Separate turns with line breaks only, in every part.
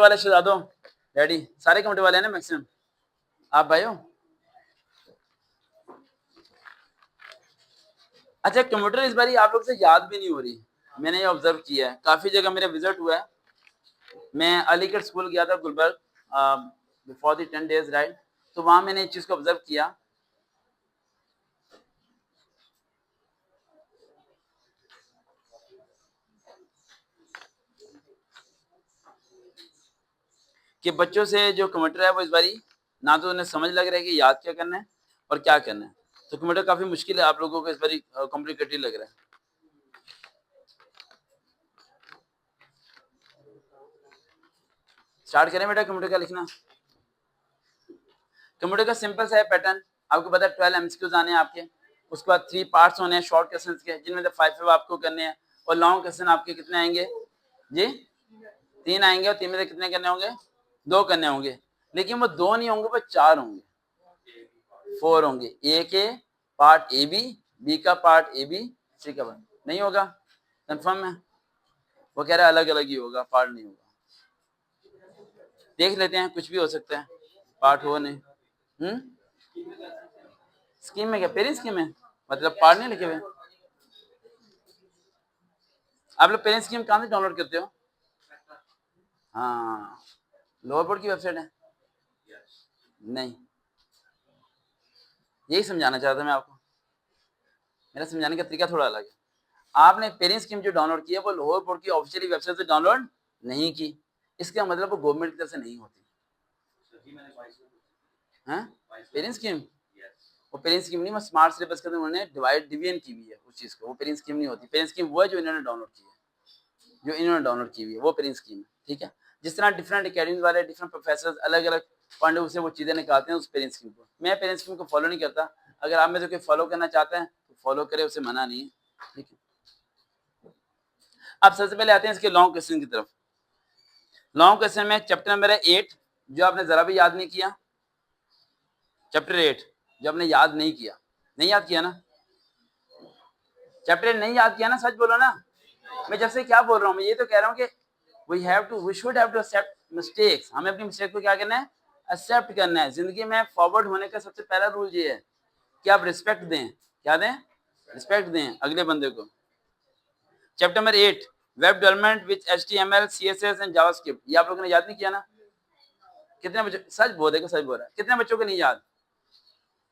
वाले शहजादों डैडी सारे कंप्यूटर वाले हैं ना मैक्सिमम, आप भाई हो। अच्छा, कंप्यूटर इस बारी आप लोग से याद भी नहीं हो रही, मैंने ये ऑब्जर्व किया है, काफी जगह मेरा विजिट हुआ है। मैं अलीगढ़ स्कूल गया था Gulbarg before the 10 days right, तो वहां मैंने एक चीज को ऑब्जर्व किया कि बच्चों से जो कंप्यूटर है वो इस बारी ना तो उन्हें समझ लग रहा है कि याद क्या करना है और क्या करना है, तो कंप्यूटर काफी मुश्किल है आप लोगों को इस बारी, कॉम्प्लिकेटेड लग रहा है। स्टार्ट करें बेटा कंप्यूटर का लिखना। कंप्यूटर का सिंपल सा है पैटर्न, आपको पता है 12 एमसीक्यूज आने हैं आपके, उसके बाद 3 पार्ट्स होने हैं शॉर्ट क्वेश्चन के, जिनमें से 5 आपको करने हैं, और लॉन्ग क्वेश्चन आपके कितने आएंगे जी? 3 आएंगे, और 3 में से कितने करने होंगे? 2 करने होंगे, लेकिन वो 2 नहीं होंगे, वो 4 होंगे, 4 होंगे। ए के पार्ट ए बी का पार्ट ए बी, सी का पार्ट नहीं होगा, कंफर्म है? वो कह रहा है अलग अलग ही होगा, पार्ट नहीं होगा। देख लेते हैं, कुछ भी हो सकता है, पार्ट हो नहीं। स्कीम में क्या पेरेंट स्कीम है, मतलब पार्ट नहीं लिखे हुए? आप लोग पेरेंट स्कीम कहाँ से डाउनलोड करते हो? हाँ, लोअर बोर्ड की वेबसाइट है? नहीं, यही समझाना चाहता मैं आपको, मेरा समझाने का तरीका थोड़ा अलग है। आपने पेरेंट स्कीम जो डाउनलोड की है वो लोअर बोर्ड की ऑफिशियली वेबसाइट से डाउनलोड नहीं की, इसका मतलब वो गवर्नमेंट की तरफ से नहीं होती है। पेरेंट स्कीम, वो पेरेंट स्कीम नहीं, वो स्मार्ट सिलेबस के अंदर उन्होंने डिवीजन की हुई है उस चीज को, वो पेरेंट स्कीम नहीं होती। पेरेंट स्कीम वो है जो इन्होंने डाउनलोड की है, जो इन्होंने डाउनलोड की हुई है वो पेरेंट स्कीम है, ठीक है। जिस तरह डिफरेंट अकेडमी वाले डिफरेंट प्रोफेसर अलग अलग पॉइंट ऑफ व्यू से वो चीजें निकालते हैं उस पेरेंट स्कीम को, मैं पेरेंट स्कीम को फॉलो नहीं करता। अगर आप में से कोई फॉलो करना चाहते हैं तो फॉलो करे, उसे मना नहीं है, ठीक है। अब सबसे पहले आते हैं इसके लॉन्ग क्वेश्चन की तरफ। लॉन्ग क्वेश्चन में चैप्टर नंबर है 8, जो आपने जरा भी याद नहीं किया, चैप्टर 8 जो आपने याद नहीं किया, नहीं याद किया ना? चैप्टर 8 नहीं याद किया ना, सच बोलो ना। मैं जब से क्या बोल रहा हूँ, मैं ये तो कह रहा हूँ कि we should have to accept mistakes, हमें अपनी मिस्टेक को क्या करना है? एक्सेप्ट करना है। जिंदगी में फॉरवर्ड होने का सबसे पहला रूल ये है कि आप रिस्पेक्ट दें। क्या दें? रिस्पेक्ट दें अगले बंदे को। Chapter number 8 web development with HTML CSS and JavaScript, ये आप लोगों ने याद नहीं किया ना? कितने बच्चों, सच बोल, देखो सच बोल रहा है, कितने बच्चों को नहीं याद?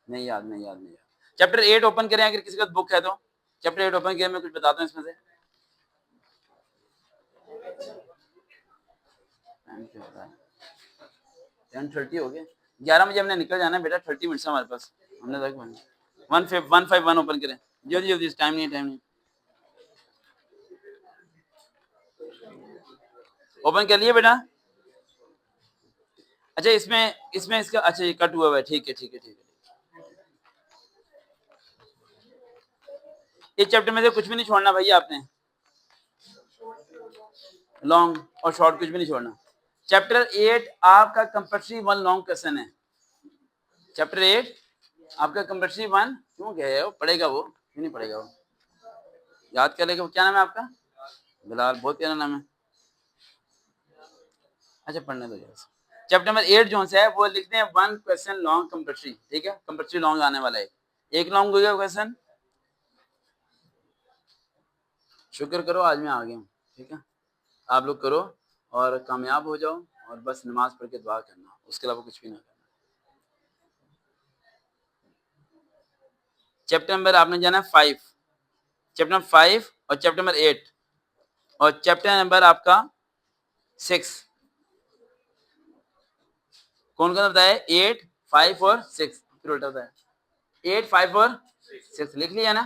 नहीं याद, नहीं याद, नहीं याद। चैप्टर 8 ओपन करें, अगर किसी का बुक है तो चैप्टर 8 ओपन किया, मैं कुछ बताता हूँ इसमें से। 10:30 हो गए, 11 बजे हमने निकल जाना है बेटा, 30 मिनट हमारे पास, हमने तक 151 ओपन करें, जल्दी जल्दी, टाइम नहीं, टाइम नहीं। ओपन कर लिए बेटा? अच्छा, इसमें इसमें इसका, अच्छा ये कट हुआ है, ठीक है ठीक है ठीक है। इस चैप्टर में से कुछ भी नहीं छोड़ना भैया आपने, लॉन्ग और शॉर्ट कुछ भी नहीं छोड़ना। चैप्टर 8 आपका कंपल्सरी 1 लॉन्ग क्वेश्चन है। चैप्टर 8 आपका कंपल्सरी 1 क्यों गए हो, पढ़ेगा वो क्यों नहीं पढ़ेगा? वो याद कर लेगा। क्या नाम है आपका? बिलाल, बहुत प्यारा नाम है। अच्छा पढ़ने दो जरा। चैप्टर नंबर 8 जो है वो लिखते हैं 1 क्वेश्चन लॉन्ग कंपल्सरी, ठीक है, कंपल्सरी लॉन्ग आने वाला है। एक लॉन्ग हो गया क्वेश्चन, शुक्र करो आज मैं आ गया हूँ, ठीक है। आप लोग करो और कामयाब हो जाओ, और बस नमाज पढ़ के दुआ करना, उसके अलावा कुछ भी ना करना। चैप्टर नंबर आपने जाना है 5, चैप्टर नंबर 5 और चैप्टर नंबर 8 और चैप्टर नंबर आपका 6। कौन कौन बताया? 8, 5 और 6, फिर उल्टा बताया। 8, 5 और 6 लिख लिया ना?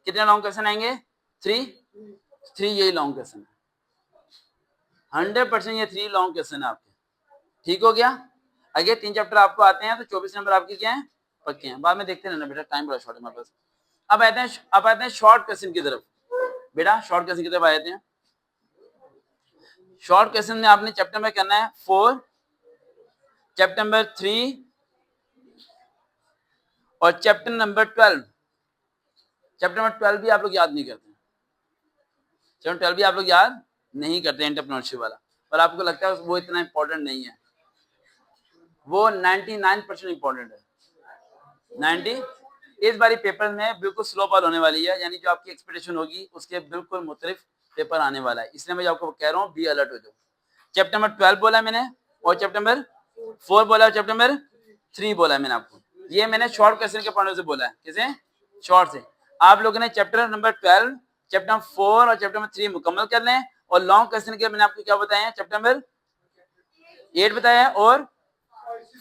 कितने लॉन्ग क्वेश्चन आएंगे? 3, 3 यही लॉन्ग क्वेश्चन है, 100% ये 3 लॉन्ग क्वेश्चन है आपके, ठीक हो गया। अगर 3 चैप्टर आपको आते हैं तो 24 नंबर आपके क्या है? पक्के हैं। बाद में देखते रहना बेटा, टाइम बड़ा शॉर्ट है हमारे पास। अब आते हैं शॉर्ट क्वेश्चन की तरफ बेटा, शॉर्ट क्वेश्चन की तरफ आते हैं। शॉर्ट क्वेश्चन में आपने चैप्टर में करना है 4, चैप्टर नंबर 3 और चैप्टर नंबर 12। चैप्टर नंबर 12 भी आप लोग याद नहीं करते, चैप्टर 12 भी आप लोग याद नहीं करते, एंटरप्रेन्योरशिप वाला, और आपको लगता है वो इतना इंपॉर्टेंट नहीं है, वो 99% इंपॉर्टेंट है। 90 इस बारी पेपर में बिल्कुल स्लो बॉल होने वाली है, यानी जो आपकी एक्सपेक्टेशन होगी उसके बिल्कुल मुख्तलिफ पेपर आने वाला है, इसलिए मैं आपको कह रहा हूँ बी अलर्ट हो जाओ। चैप्टर नंबर 12 बोला है मैंने, और चैप्टर नंबर 4 बोला है, चैप्टर नंबर 3 बोला है मैंने आपको। ये मैंने शॉर्ट क्वेश्चन के पॉइंट से बोला है, किसे शॉर्ट से। आप लोगों ने चैप्टर नंबर 12, चैप्टर नंबर 4 और चैप्टर नंबर 3 मुकम्मल कर लें, और लॉन्ग क्वेश्चन के मैंने आपको क्या बताया है, चैप्टर नंबर 8 बताया और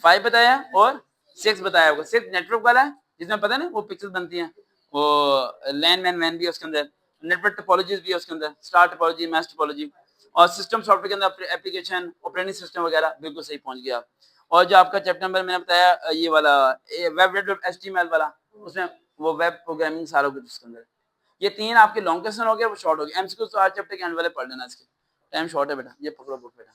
5 बताया और 6 बताया होगा। 6 नेटवर्क वाला है, जिसमें पता है ना वो पिक्चर्स बनती हैं, वो लैन मैन मैन भी है उसके अंदर, नेटवर्क टोपोलॉजीज भी है उसके अंदर, स्टार टोपोलॉजी, मैश टोपोलॉजी, और सिस्टम सॉफ्टवेयर के अंदर एप्लीकेशन, ऑपरेटिंग सिस्टम वगैरह, बिल्कुल सही पहुंच गया आप। और जो आपका चैप्टर नंबर मैंने बताया ये वाला वेब एचटीएमएल वाला, उसमें वो वेब प्रोग्रामिंग सारा कुछ उसके अंदर। ये 3 आपके लॉन्ग क्वेश्चन हो गए, वो शॉर्ट हो गए। एमसीक्यू तो आज चैप्टर के एंड वाले पढ़ लेना, इसके टाइम शॉर्ट है बेटा। ये पकड़ो बुक बेटा।